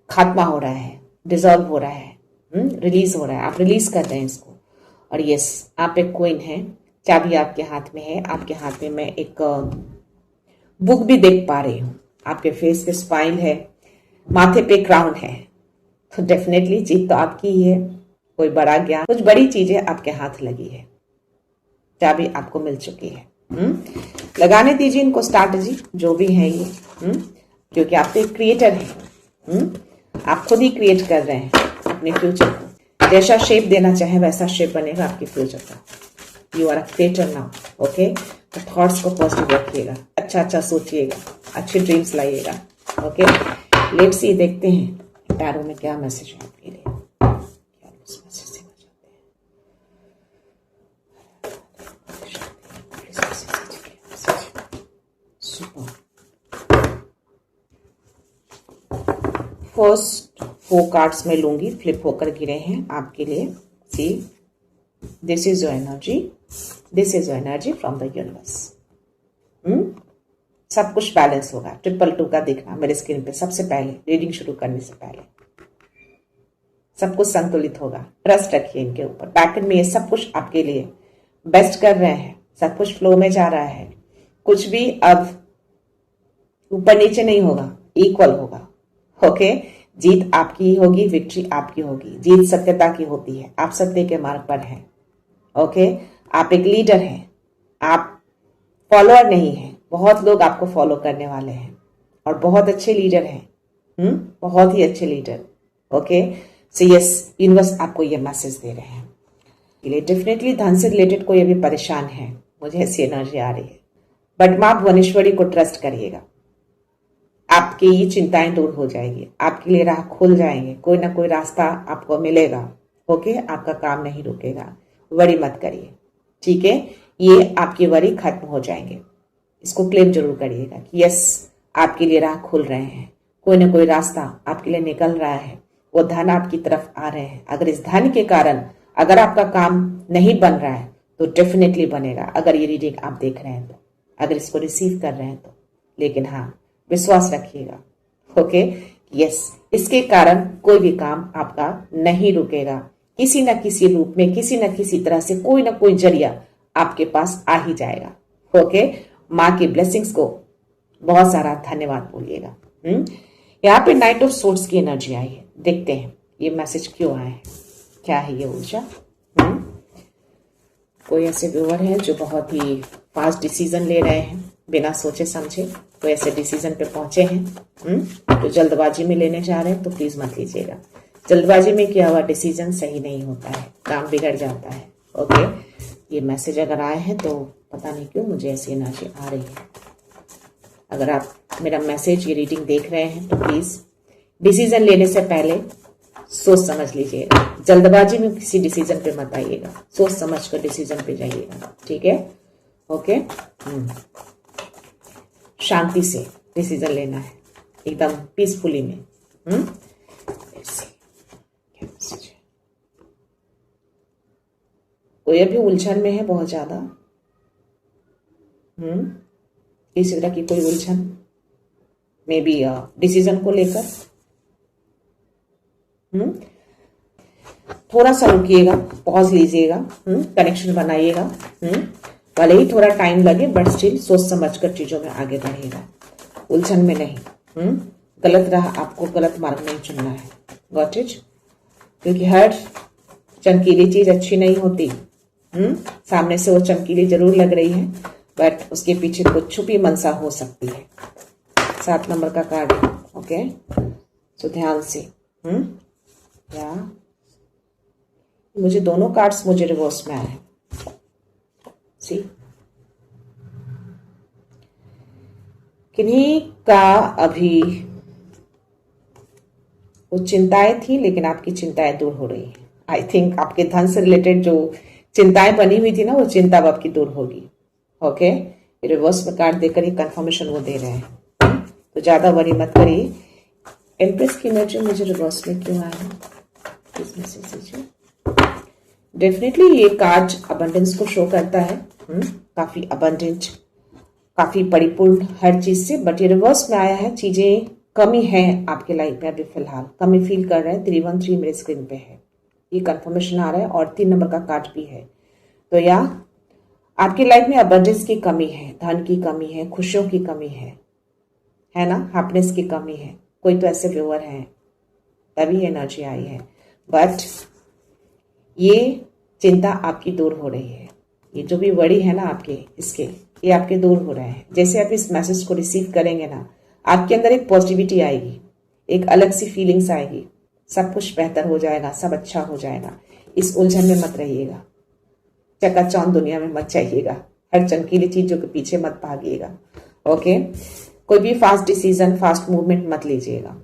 खात्मा हो रहा है, डिजॉल्व हो रहा है, रिलीज हो रहा है, आप रिलीज कर रहे हैं इसको। और यस, आप एक क्वीन है, चाबी आपके हाथ में है। आपके हाथ में मैं एक बुक भी देख पा रही हूँ, आपके फेस पे स्माइल है, माथे पे क्राउन है, तो डेफिनेटली जीत तो आपकी ही है। कोई बड़ा ज्ञान, कुछ बड़ी चीजें आपके हाथ लगी है, चाबी आपको मिल चुकी है। लगाने दीजिए इनको स्टार्ट जी, जो भी है ये। क्योंकि आप तो एक क्रिएटर हैं। आप खुद ही क्रिएट कर रहे हैं अपने फ्यूचर को। जैसा शेप देना चाहे वैसा शेप बनेगा आपके फ्यूचर का। You are a creator now. Okay, तो थॉट्स को पॉजिटिव रखिएगा, अच्छा अच्छा सोचिएगा, अच्छे ड्रीम्स लाइएगा। ओके, लेट्स सी, देखते हैं टैरो में क्या मैसेज है आपके लिए, क्या उस मैसेज से फर्स्ट 4 कार्ड्स में लूंगी, फ्लिप होकर गिरे हैं आपके लिए। See, this is your energy, this is your energy from the universe. सब कुछ बैलेंस होगा। 222 का दिखना मेरे स्क्रीन पे सबसे पहले, रीडिंग शुरू करने से पहले सब कुछ संतुलित होगा। ट्रस्ट रखिए इनके ऊपर। पैटर्न में ये सब कुछ आपके लिए बेस्ट कर रहे हैं, सब कुछ फ्लो में जा रहा है। कुछ भी अब ऊपर नीचे नहीं होगा, इक्वल होगा। ओके, जीत आपकी ही होगी, विक्ट्री आपकी होगी। जीत सत्यता की होती है, आप सत्य के मार्ग पर हैं। ओके, आप एक लीडर हैं, आप फॉलोअर नहीं हैं। बहुत लोग आपको फॉलो करने वाले हैं और बहुत अच्छे लीडर हैं। बहुत ही अच्छे leader. Okay, so yes, universe आपको ये मैसेज दे रहे हैं। डेफिनेटली धन से रिलेटेड कोई अभी परेशान है, मुझे ऐसी एनर्जी आ रही है, बट मां भुवनेश्वरी को ट्रस्ट करिएगा। आपकी ये चिंताएं दूर हो जाएगी, आपके लिए राह खुल जाएंगे, कोई ना कोई रास्ता आपको मिलेगा। ओके, आपका काम नहीं रुकेगा, वरी मत करिए। ठीक है, ये आपकी वरी खत्म हो जाएंगे। इसको क्लेम जरूर करिएगा कि यस, आपके लिए राह खुल रहे हैं, कोई ना कोई रास्ता आपके लिए निकल रहा है, वो धन आपकी तरफ आ रहे हैं। अगर इस धन के कारण अगर आपका काम नहीं बन रहा है तो डेफिनेटली बनेगा। अगर ये रीडिंग आप देख रहे हैं तो, अगर इसको रिसीव कर रहे हैं तो, लेकिन हाँ, विश्वास रखिएगा। ओके, यस, इसके कारण कोई भी काम आपका नहीं रुकेगा। किसी न किसी रूप में, किसी न किसी तरह से कोई ना कोई जरिया आपके पास आ ही जाएगा। ओके, माँ की ब्लेसिंग्स को बहुत सारा धन्यवाद बोलिएगा। यहाँ पे नाइट ऑफ सोर्ड्स की एनर्जी आई है, देखते हैं ये मैसेज क्यों आया है, क्या है ये ऊर्जा। कोई ऐसे व्यूअर हैं जो बहुत ही फास्ट डिसीजन ले रहे हैं, बिना सोचे समझे कोई ऐसे डिसीजन पे पहुंचे हैं तो जल्दबाजी में लेने जा रहे हैं, तो प्लीज मत लीजिएगा। जल्दबाजी में किया हुआ डिसीजन सही नहीं होता है, काम बिगड़ जाता है। ओके, ये मैसेज अगर आए हैं तो पता नहीं क्यों मुझे ऐसी एनर्जी आ रही है। अगर आप मेरा मैसेज, ये रीडिंग देख रहे हैं तो प्लीज डिसीजन लेने से पहले सोच समझ लीजिएगा। जल्दबाजी में किसी डिसीजन पे मत आइएगा, सोच समझ कर डिसीजन पे जाइएगा। ठीक है, ओके। शांति से डिसीजन लेना है, एकदम पीसफुली में। कोई अभी उलझन में है बहुत ज्यादा, इसी तरह की कोई उलझन, मे बी डिसीजन को लेकर। थोड़ा सा रुकिएगा, पॉज लीजिएगा, कनेक्शन बनाइएगा। भले ही थोड़ा टाइम लगे बट स्टिल सोच समझकर चीजों में आगे बढ़िएगा, उलझन में नहीं। गलत राह, आपको गलत मार्ग नहीं चुनना है। Got it? क्योंकि हर चमकीली चीज अच्छी नहीं होती। सामने से वो चमकीली जरूर लग रही है बट उसके पीछे कुछ छुपी मनसा हो सकती है। 7 नंबर का कार्ड है। ओके, तो ध्यान से। या मुझे दोनों कार्ड्स मुझे रिवर्स में आए हैं। सी, किन्हीं का अभी वो चिंताएं थी लेकिन आपकी चिंताएं दूर हो रही है। आई थिंक आपके धन से रिलेटेड जो चिंताएं बनी हुई थी ना, वो चिंता अब आपकी दूर होगी। ओके, रिवर्स में कार्ड देकर ही कंफर्मेशन वो दे रहे हैं, तो ज्यादा वरी मत करिए। एम्प्रेस की एनर्जी मुझे रिवर्स में क्यों आया है, इस मैसेज दीजिए। डेफिनेटली ये कार्ड अबंडेंस को शो करता है, काफी अबंडेंट, काफी परिपूर्ण हर चीज से। बट ये रिवर्स में आया है, चीजें कमी है आपके लाइफ में अभी फिलहाल, कमी फील कर रहे हैं। 313 मेरे स्क्रीन पे है, ये कंफर्मेशन आ रहा है और 3 नंबर का कार्ड भी है। तो या आपकी लाइफ में अबंडेंस की कमी है, धन की कमी है, खुशियों की कमी है ना, हैप्पीनेस की कमी है। कोई तो ऐसे व्यूअर हैं, तभी एनर्जी आई है। बट ये चिंता आपकी दूर हो रही है। ये जो भी वरी है ना आपके, इसके ये आपके दूर हो रहे हैं। जैसे आप इस मैसेज को रिसीव करेंगे ना, आपके अंदर एक पॉजिटिविटी आएगी, एक अलग सी फीलिंग्स आएगी। सब कुछ बेहतर हो जाएगा, सब अच्छा हो जाएगा। इस उलझन में मत रहिएगा, चकाचौंध दुनिया में मत चाहिएगा, हर चमकीली चीजों के पीछे मत भागिएगा। ओके, कोई भी फास्ट डिसीजन, फास्ट मूवमेंट मत लीजिएगा।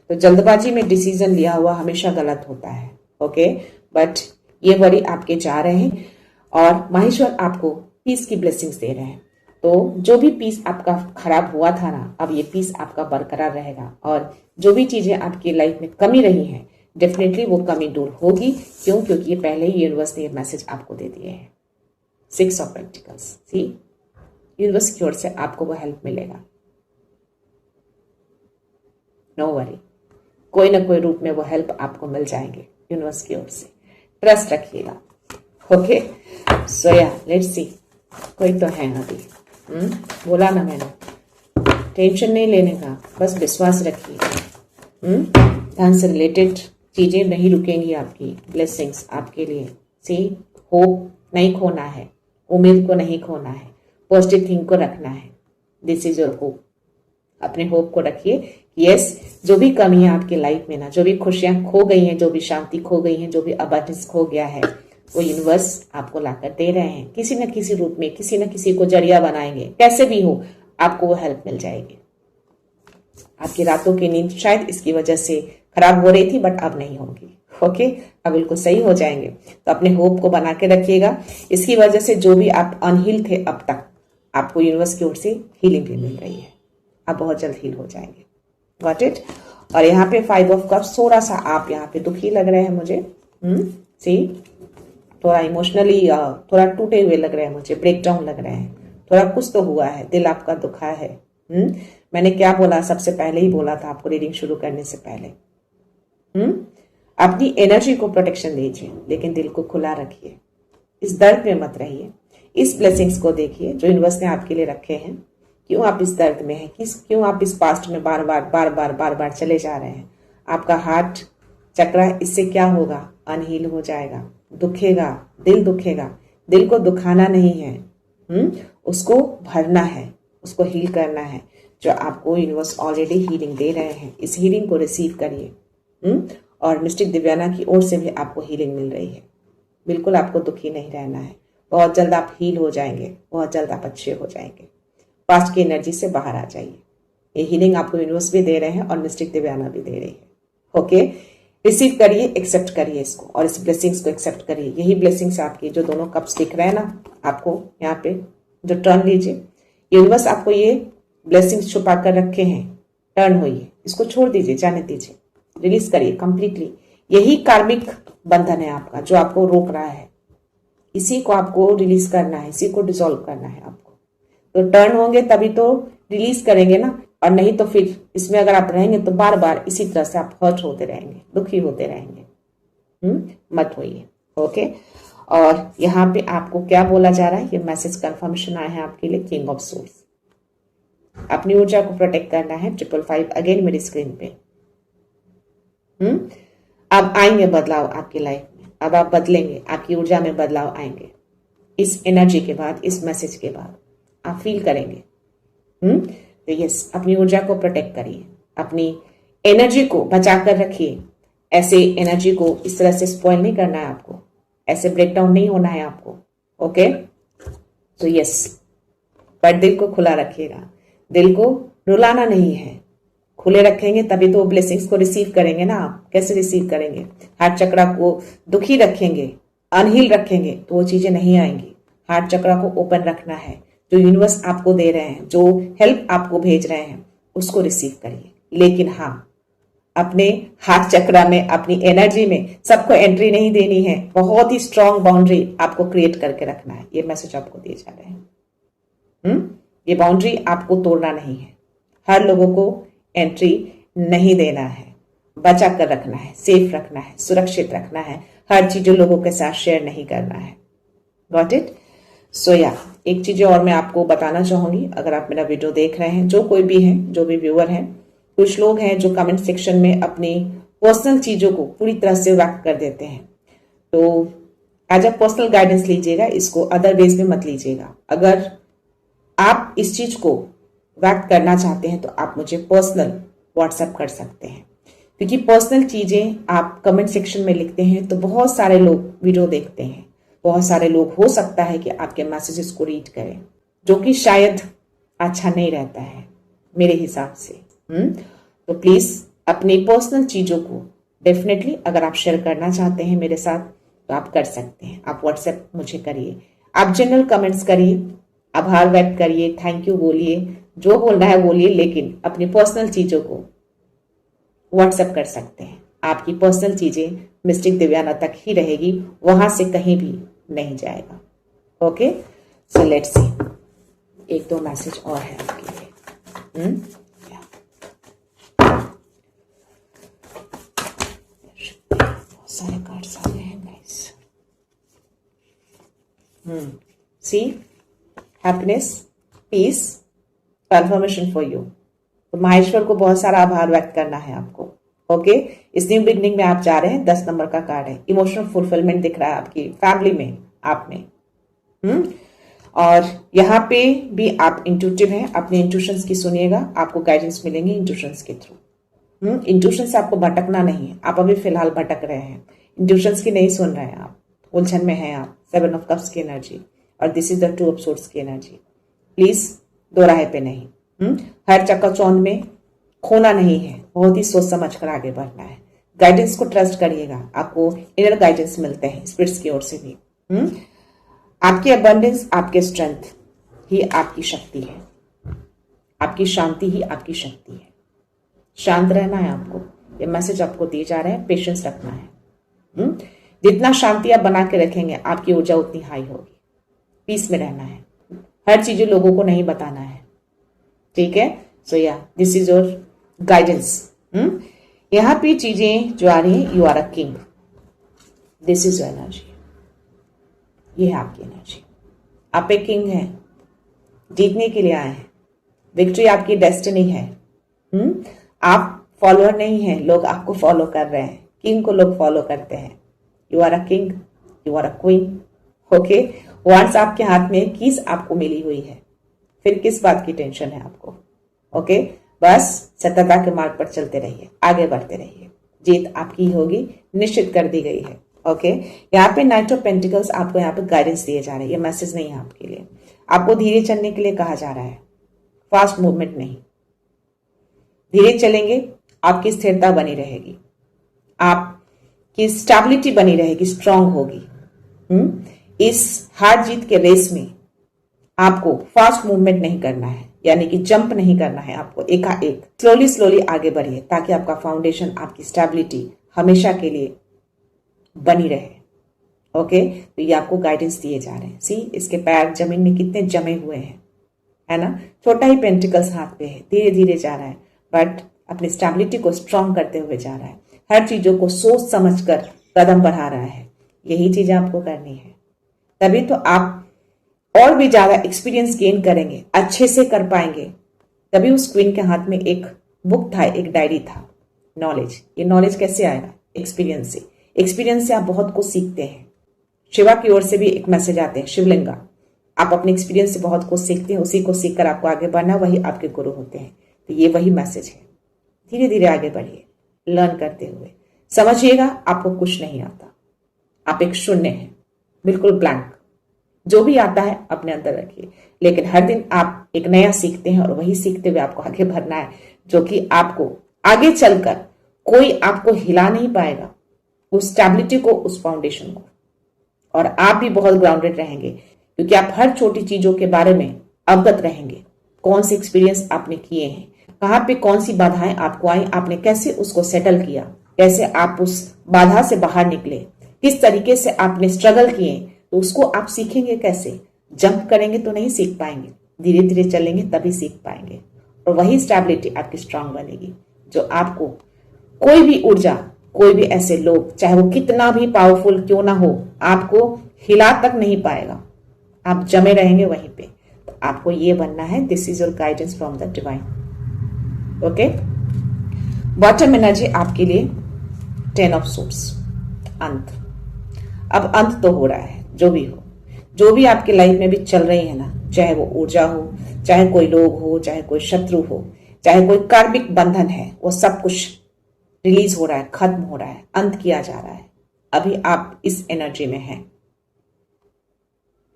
तो जल्दबाजी में डिसीजन लिया हुआ हमेशा गलत होता है। ओके, बट ये वरी आपके जा रहे हैं और माहेश्वर आपको पीस की ब्लेसिंग्स दे रहे हैं। तो जो भी पीस आपका खराब हुआ था ना, अब ये पीस आपका बरकरार रहेगा और जो भी चीजें आपकी लाइफ में कमी रही हैं, डेफिनेटली वो कमी दूर होगी। क्यों? क्योंकि ये पहले ही यूनिवर्स ने ये मैसेज आपको दे दिए हैं। 6 ऑफ पेंटिकल्स, सी, यूनिवर्स की ओर से आपको वो हेल्प मिलेगा। नो वरी, कोई ना कोई रूप में वो हेल्प आपको मिल जाएंगे यूनिवर्स की ओर से। ट्रस्ट रखिएगा। ओके, सो या लेट्स सी, कोई तो है अभी। बोला ना मैंने, टेंशन नहीं लेने का, बस विश्वास रखिए। धन से रिलेटेड चीजें नहीं रुकेंगी आपकी, ब्लेसिंग्स आपके लिए। सी, होप नहीं खोना है, उम्मीद को नहीं खोना है, पॉजिटिव थिंक को रखना है। This is your hope. अपने होप को रखिए। यस, जो भी कमी है आपकी लाइफ में ना, जो भी खुशियां खो गई हैं, जो भी शांति खो गई है, जो भी अबंडेंस खो गया है, वो यूनिवर्स आपको लाकर दे रहे हैं। किसी न किसी रूप में, किसी न किसी को जरिया बनाएंगे, कैसे भी हो आपको वो हेल्प मिल जाएगी। आपकी रातों की नींद शायद इसकी वजह से खराब हो रही थी, बट अब नहीं होगी। ओके, अब बिल्कुल सही हो जाएंगे। तो अपने होप को बना के रखिएगा। इसकी वजह से जो भी आप अनहील थे अब तक, आपको यूनिवर्स की ओर से हीलिंग भी मिल रही है। आप बहुत जल्द हील हो जाएंगे। Got it. और यहाँ पे 5 ऑफ कप्स, थोड़ा सा आप यहाँ पे दुखी लग रहे हैं मुझे। सी, थोड़ा इमोशनली थोड़ा टूटे हुए लग रहे हैं मुझे, ब्रेक डाउन लग रहे हैं। थोड़ा कुछ तो हुआ है, दिल आपका दुखा है। मैंने क्या बोला, सबसे पहले ही बोला था आपको रीडिंग शुरू करने से पहले। अपनी एनर्जी को प्रोटेक्शन दीजिए, लेकिन दिल को खुला रखिए। इस दर्द में मत रहिए। इस ब्लेसिंग्स को देखिए जो यूनिवर्स ने आपके लिए रखे हैं। क्यों आप इस दर्द में हैं? क्यों आप इस पास्ट में बार बार चले जा रहे हैं? आपका हार्ट चक्रा, इससे क्या होगा? अनहील हो जाएगा, दुखेगा, दिल दुखेगा। दिल को दुखाना नहीं है, उसको भरना है, उसको हील करना है, जो आपको यूनिवर्स ऑलरेडी हीलिंग दे रहे हैं। इस हीलिंग को रिसीव करिए। और मिस्टिक दिव्याना की ओर से भी आपको हीलिंग मिल रही है। बिल्कुल आपको दुखी नहीं रहना है। बहुत जल्द आप हील हो जाएंगे, बहुत जल्द आप अच्छे हो जाएंगे। पास्ट की एनर्जी से बाहर आ जाइए। ये हीलिंग आपको यूनिवर्स भी दे रहे हैं और मिस्टिक दिव्याना भी दे रही है। ओके, रिसीव करिए, एक्सेप्ट करिए इसको और इस ब्लेसिंग्स को एक्सेप्ट करिए। यही ब्लेसिंग्स आपकी, जो दोनों कप्स दिख रहे हैं ना आपको यहाँ पे, जो टर्न लीजिए, यूनिवर्स आपको ये ब्लेसिंग्स छुपा कर रखे हैं। टर्न होइए, इसको छोड़ दीजिए, जाने दीजिए, रिलीज करिए कंप्लीटली। यही कार्मिक बंधन है आपका जो आपको रोक रहा है। इसी को आपको रिलीज करना है, इसी को डिसॉल्व करना है आपको। तो टर्न होंगे तभी तो रिलीज करेंगे ना, और नहीं तो फिर इसमें अगर आप रहेंगे तो बार बार इसी तरह से आप हर्ट होते रहेंगे, दुखी होते रहेंगे। मत होइए। ओके, और यहाँ पे आपको क्या बोला जा रहा है, ये मैसेज कंफर्मेशन आया है आपके लिए। किंग ऑफ सोर्स, अपनी ऊर्जा को प्रोटेक्ट करना है। 555 अगेन मेरी स्क्रीन पे। अब आएंगे बदलाव आपकी लाइफ में। अब आप बदलेंगे, आपकी ऊर्जा में बदलाव आएंगे। इस एनर्जी के बाद, इस मैसेज के बाद आप फील करेंगे। तो यस, अपनी ऊर्जा को प्रोटेक्ट करिए, अपनी एनर्जी को बचा कर रखिए। ऐसे एनर्जी को इस तरह से स्पॉइल नहीं करना है आपको, ऐसे ब्रेकडाउन नहीं होना है आपको। ओके, तो यस, पर दिल को खुला रखिएगा, दिल को रुलाना नहीं है। खुले रखेंगे तभी तो ब्लेसिंग्स को रिसीव करेंगे ना आप। कैसे रिसीव करेंगे? हार्ट चक्रा को दुखी रखेंगे, अनहील रखेंगे तो वो चीजें नहीं आएंगी। हार्ट चक्रा को ओपन रखना है। जो यूनिवर्स आपको दे रहे हैं, जो हेल्प आपको भेज रहे हैं, उसको रिसीव करिए। लेकिन हाँ, अपने हार्ट चक्रा में, अपनी एनर्जी में सबको एंट्री नहीं देनी है। बहुत ही स्ट्रांग बाउंड्री आपको क्रिएट करके रखना है। ये मैसेज आपको दिए जा रहे हैं। ये बाउंड्री आपको तोड़ना नहीं है। हर लोगों को एंट्री नहीं देना है, बचा कर रखना है, सेफ रखना है, सुरक्षित रखना है। हर चीज लोगों के साथ शेयर नहीं करना है। Got it? सो या एक चीज और मैं आपको बताना चाहूंगी। अगर आप मेरा वीडियो देख रहे हैं, जो कोई भी है, जो भी व्यूअर हैं, कुछ लोग हैं जो कमेंट सेक्शन में अपनी पर्सनल चीजों को पूरी तरह से व्यक्त कर देते हैं। तो एज अ पर्सनल गाइडेंस लीजिएगा, इसको अदर वेज में मत लीजिएगा। अगर आप इस चीज को व्यक्त करना चाहते हैं तो आप मुझे पर्सनल व्हाट्सएप कर सकते हैं, क्योंकि पर्सनल चीजें आप कमेंट सेक्शन में लिखते हैं तो बहुत सारे लोग वीडियो देखते हैं, बहुत सारे लोग हो सकता है कि आपके मैसेजेस को रीड करें, जो कि शायद अच्छा नहीं रहता है मेरे हिसाब से। तो प्लीज अपनी पर्सनल चीजों को डेफिनेटली अगर आप शेयर करना चाहते हैं मेरे साथ तो आप कर सकते हैं। आप व्हाट्सएप मुझे करिए, आप जनरल कमेंट्स करिए, आभार व्यक्त करिए, थैंक यू बोलिए, जो बोलना है बोलिए, लेकिन अपनी पर्सनल चीजों को व्हाट्सएप कर सकते हैं। आपकी पर्सनल चीजें मिस्टिक दिव्याना तक ही रहेगी, वहां से कहीं भी नहीं जाएगा। ओके, सो लेट्स सी, एक दो मैसेज और है आपके लिए। बहुत सारे कार्ड्स आ गए हैं guys. See, happiness, peace, confirmation for you. तो माहेश्वर को बहुत सारा आभार व्यक्त करना है आपको। ओके, इस न्यू बिगनिंग में आप जा रहे हैं, 10 नंबर का कार्ड है। इमोशनल फुलफिलमेंट दिख रहा है आपकी फैमिली में, आप में। और यहाँ पे भी आप इंट्यूटिव हैं, अपने इंट्यूशंस की सुनिएगा, आपको गाइडेंस मिलेंगे इंट्यूशंस के थ्रू। इंट्यूशन से आपको भटकना नहीं है, आप अभी फिलहाल भटक रहे हैं, इंट्यूशंस की नहीं सुन रहे हैं आप, उलझन में हैं आप। 7 ऑफ कप्स की एनर्जी और this is the 2 of swords की एनर्जी। प्लीज दो राह पे नहीं, हर चक्काचौंध में खोना नहीं है, बहुत ही सोच समझ कर आगे बढ़ना है। गाइडेंस को ट्रस्ट करिएगा, आपको इनर गाइडेंस मिलते हैं स्पिरिट्स की ओर से भी। आपकी अबंडेंस, आपके स्ट्रेंथ ही आपकी शक्ति है, आपकी शांति ही आपकी शक्ति है। शांत रहना है आपको, ये मैसेज आपको दिए जा रहे हैं, पेशेंस रखना है। जितना शांति आप बना के रखेंगे आपकी ऊर्जा उतनी हाई होगी। पीस में रहना है, हर चीजें लोगों को नहीं बताना है, ठीक है। सो yeah this is your guidance. यहां पे चीजें जो आ रही है, you are a king, this is your energy, ये है आपकी एनर्जी। आप एक किंग हैं, जीतने के लिए आए हैं, विक्ट्री आपकी डेस्टिनी है। आप फॉलोअर नहीं हैं, लोग आपको फॉलो कर रहे हैं, किंग को लोग फॉलो करते हैं। You are a king, you are a queen. Okay, wands आपके हाथ में, कीज आपको मिली हुई है, फिर किस बात की टेंशन है आपको। ओके, बस सतता के मार्ग पर चलते रहिए, आगे बढ़ते रहिए, जीत आपकी ही होगी, निश्चित कर दी गई है। ओके, यहाँ पे नाइट ऑफ पेंटिकल्स आपको यहाँ पे गाइडेंस दिए जा रहे हैं, ये मैसेज नहीं है आपके लिए। आपको धीरे चलने के लिए कहा जा रहा है, फास्ट मूवमेंट नहीं। धीरे चलेंगे, आपकी स्थिरता बनी रहेगी, आपकी स्टेबिलिटी बनी रहेगी, स्ट्रांग होगी। इस हार जीत के रेस में आपको फास्ट मूवमेंट नहीं करना है, यानी कि जंप नहीं करना है आपको, एकाएक स्लोली स्लोली आगे बढ़िए, ताकि आपका फाउंडेशन, आपकी स्टेबिलिटी हमेशा के लिए बनी रहे। ओके, तो ये आपको गाइडेंस दिए जा रहे हैं। सी, इसके पैर जमीन में कितने जमे हुए हैं, है ना। छोटा ही पेंटिकल्स हाथ पे है, धीरे धीरे जा रहा है, बट अपनी स्टेबिलिटी को स्ट्रांग करते हुए जा रहा है, हर चीजों को सोच समझ कर कदम बढ़ा रहा है। यही चीजें आपको करनी है, तभी तो आप और भी ज्यादा एक्सपीरियंस गेन करेंगे, अच्छे से कर पाएंगे। तभी उस क्वीन के हाथ में एक बुक था, एक डायरी था, नॉलेज। ये नॉलेज कैसे आएगा? एक्सपीरियंस से। एक्सपीरियंस से आप बहुत कुछ सीखते हैं। शिवा की ओर से भी एक मैसेज आते हैं, शिवलिंगा। आप अपने एक्सपीरियंस से बहुत कुछ सीखते हैं, उसी को सीखकर आपको आगे बढ़ना, वही आपके गुरु होते हैं। तो ये वही मैसेज है, धीरे धीरे आगे बढ़िए, लर्न करते हुए। समझिएगा, आपको कुछ नहीं आता, आप एक शून्य हैं, बिल्कुल ब्लैंक। जो भी आता है अपने अंदर रखिए, लेकिन हर दिन आप एक नया सीखते हैं और वही सीखते हुए आपको आगे बढ़ना है, जो कि आपको आगे चलकर कोई आपको हिला नहीं पाएगा, उस स्टेबिलिटी को, उस फाउंडेशन को। और आप भी बहुत ग्राउंडेड रहेंगे, क्योंकि आप हर छोटी चीजों के बारे में अवगत रहेंगे। कौन से एक्सपीरियंस आपने किए हैं, कहाँ पे कौन सी बाधाएं आपको आई, आपने कैसे उसको सेटल किया, कैसे आप उस बाधा से बाहर निकले, किस तरीके से आपने स्ट्रगल किए, तो उसको आप सीखेंगे कैसे। जंप करेंगे तो नहीं सीख पाएंगे, धीरे धीरे चलेंगे तभी सीख पाएंगे। और वही स्टेबिलिटी आपकी स्ट्रांग बनेगी, जो आपको कोई भी ऊर्जा, कोई भी ऐसे लोग, चाहे वो कितना भी पावरफुल क्यों ना हो, आपको हिला तक नहीं पाएगा। आप जमे रहेंगे वहीं पे। तो आपको ये बनना है, this is your guidance from the divine. Okay, bottom energy आपके लिए 10 ऑफ सोर्ड्स, अंत। अब अंत तो हो रहा है, जो भी हो, जो भी आपके लाइफ में भी चल रही है ना, चाहे वो ऊर्जा हो, चाहे कोई लोग हो, चाहे कोई शत्रु हो, चाहे कोई कार्मिक बंधन है, वो सब कुछ रिलीज हो रहा है, खत्म हो रहा है, अंत किया जा रहा है। अभी आप इस एनर्जी में हैं,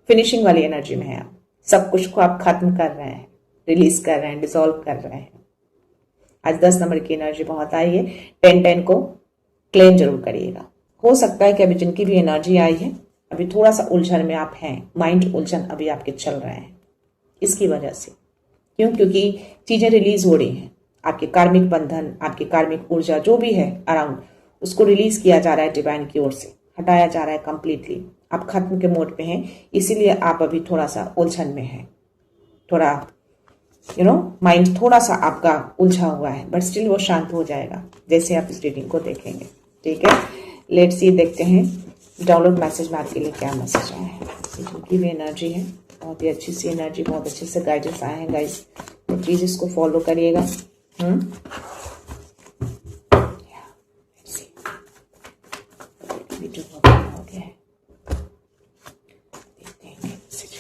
फिनिशिंग वाली एनर्जी में हैं। आप सब कुछ को आप खत्म कर रहे हैं, रिलीज कर रहे हैं, डिसॉल्व कर रहे हैं। आज 10 नंबर की एनर्जी बहुत आई है। 10-10 को क्लेम जरूर करिएगा। हो सकता है कि अभी जिनकी भी एनर्जी आई है, अभी थोड़ा सा उलझन में आप हैं, माइंड उलझन अभी आपके चल रहे हैं, इसकी वजह से। क्यों? क्योंकि चीजें रिलीज हो रही हैं, आपके कार्मिक बंधन, आपकी कार्मिक ऊर्जा जो भी है अराउंड, उसको रिलीज किया जा रहा है डिवाइन की ओर से, हटाया जा रहा है कंप्लीटली। आप खत्म के मोड पे हैं, इसीलिए आप अभी थोड़ा सा उलझन में हैं, थोड़ा माइंड थोड़ा सा आपका उलझा हुआ है, बट स्टिल वो शांत हो जाएगा जैसे आप इस रीडिंग को देखेंगे। ठीक है, लेट्स सी, देखते हैं डाउनलोड मैसेज में आपके लिए क्या मैसेज आया है। जिनकी भी एनर्जी है, बहुत ही अच्छी सी एनर्जी, बहुत अच्छे से गाइडेंस आए हैं गाइस, तो प्लीज इसको फॉलो करिएगा। हो गया है, देखते हैं message.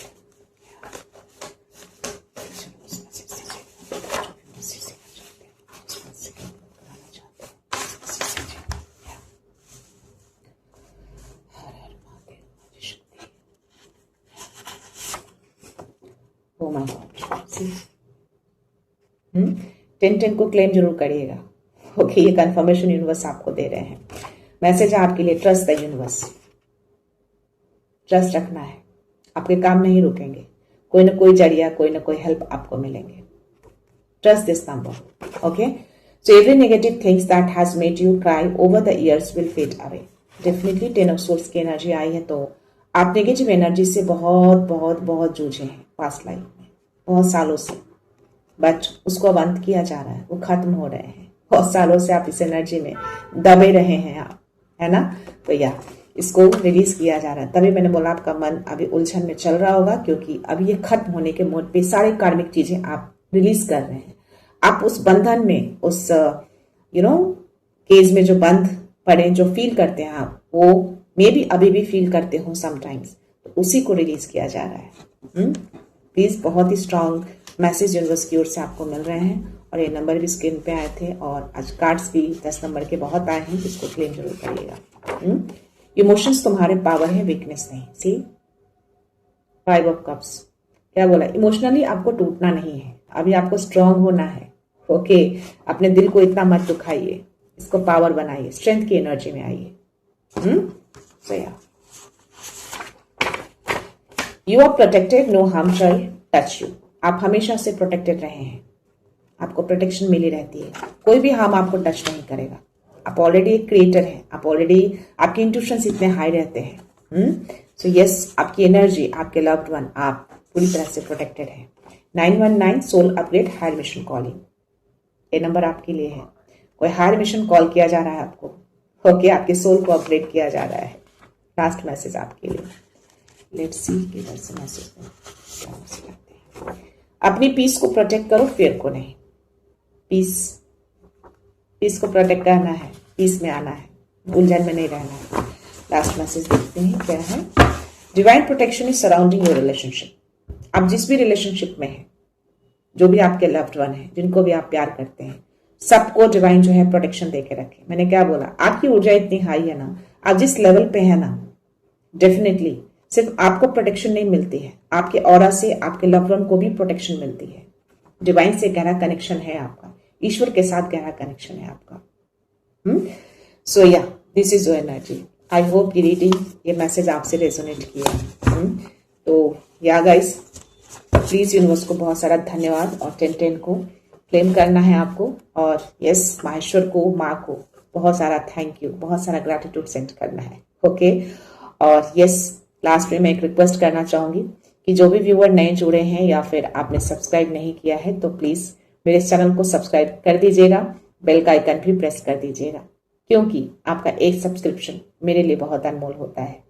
Oh my God, see? 10-10 को क्लेम जरूर करिएगा। ओके, ये कंफर्मेशन यूनिवर्स आपको दे रहे हैं। मैसेज है आपके लिए, ट्रस्ट द यूनिवर्स। ट्रस्ट रखना है, आपके काम नहीं रुकेंगे, कोई ना कोई जरिया, कोई ना कोई हेल्प आपको मिलेंगे। Trust this number. Okay, so every negative things that has made you cry over the years will fade away. Definitely 10 of source की एनर्जी आई है, तो आप नेगेटिव एनर्जी से बहुत बहुत बहुत जूझे हैं पास्ट लाइफ में, बहुत सालों से, बट उसको अब अंत किया जा रहा है, वो खत्म हो रहे हैं। बहुत सालों से आप इस एनर्जी में दबे रहे हैं आप, है ना? तो या इसको रिलीज किया जा रहा है। तभी मैंने बोला आपका मन अभी उलझन में चल रहा होगा, क्योंकि अभी ये खत्म होने के मोड पे सारे कार्मिक चीजें आप रिलीज कर रहे हैं। आप उस बंधन में, उस केज में जो बंध पड़े, जो फील करते हैं आप, वो मे भी अभी भी फील करते हो समटाइम्स, तो उसी को रिलीज किया जा रहा है। प्लीज, बहुत ही स्ट्रांग मैसेज यूनिवर्स की ओर से आपको मिल रहे हैं, और ये नंबर भी स्क्रीन पे आए थे, और आज कार्ड्स भी 10 नंबर के बहुत आए हैं, इसको क्लेम जरूर करिएगा। इमोशंस तुम्हारे पावर है, वीकनेस नहीं। सी 5 ऑफ कप्स क्या बोला? इमोशनली आपको टूटना नहीं है, अभी आपको स्ट्रांग होना है। ओके, अपने दिल को इतना मत दुखाइए, इसको पावर बनाइए, स्ट्रेंथ की एनर्जी में आइए। So yeah you are protected, no harm shall touch you. आप हमेशा से प्रोटेक्टेड रहे हैं, आपको प्रोटेक्शन मिली रहती है, कोई भी हार्म आपको टच नहीं करेगा। आप ऑलरेडी एक क्रिएटर हैं, आप ऑलरेडी, आपके इंट्यूशंस इतने हाई रहते हैं। सो यस, आपकी एनर्जी, आपके लव्ड वन, आप पूरी तरह से प्रोटेक्टेड है। 919 soul upgrade higher mission calling, ये नंबर आपके लिए है। कोई हायर मिशन कॉल किया जा रहा है आपको। ओके, आपके सोल को अपग्रेड किया जा रहा है। लास्ट मैसेज आपके लिए, लेट्स सी किधर से मैसेज क्या मैसेज आते हैं। अपनी पीस को प्रोटेक्ट करो, फियर को नहीं। पीस को प्रोटेक्ट करना है, पीस में आना है, उलझन में नहीं रहना है। लास्ट मैसेज देखते हैं क्या है। Divine protection is surrounding your relationship. आप जिस भी रिलेशनशिप में हैं, जो भी आपके लव्ड वन है, जिनको भी आप प्यार करते हैं, सबको डिवाइन जो है प्रोटेक्शन देके रखे। मैंने क्या बोला, आपकी ऊर्जा इतनी हाई है ना, आप जिस लेवल पे है ना, डेफिनेटली सिर्फ आपको प्रोटेक्शन नहीं मिलती है, आपके ऑरा से आपके लव्ड वन को भी प्रोटेक्शन मिलती है। डिवाइन से गहरा कनेक्शन है आपका, ईश्वर के साथ गहरा कनेक्शन है आपका। सो yeah this is your energy. I hope ये रीडिंग, ये मैसेज आपसे रेजोनेट किया। तो या गाइस, प्लीज यूनिवर्स को बहुत सारा धन्यवाद, और 10-10 को क्लेम करना है आपको, और यस, माहेश्वर को, माँ को बहुत सारा थैंक यू, बहुत सारा ग्रैटिट्यूड सेंड करना है। ओके, और यस, लास्ट में मैं एक रिक्वेस्ट करना चाहूंगी कि जो भी व्यूअर नए जुड़े हैं या फिर आपने सब्सक्राइब नहीं किया है, तो प्लीज मेरे चैनल को सब्सक्राइब कर दीजिएगा, बेल का आइकन भी प्रेस कर दीजिएगा, क्योंकि आपका एक सब्सक्रिप्शन मेरे लिए बहुत अनमोल होता है।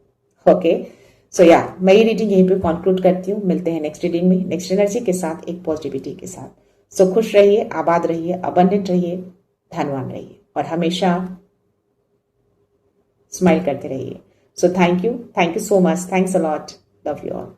ओके, सो या मैं ये रीडिंग यहीं पे कंक्लूड करती हूँ। मिलते हैं नेक्स्ट रीडिंग में, नेक्स्ट एनर्जी के साथ, एक पॉजिटिविटी के साथ। सो खुश रहिए, आबाद रहिए, अबंडेंट रहिए, धनवान रहिए, और हमेशा स्माइल करते रहिए। So thank you so much. Thanks a lot. Love you all.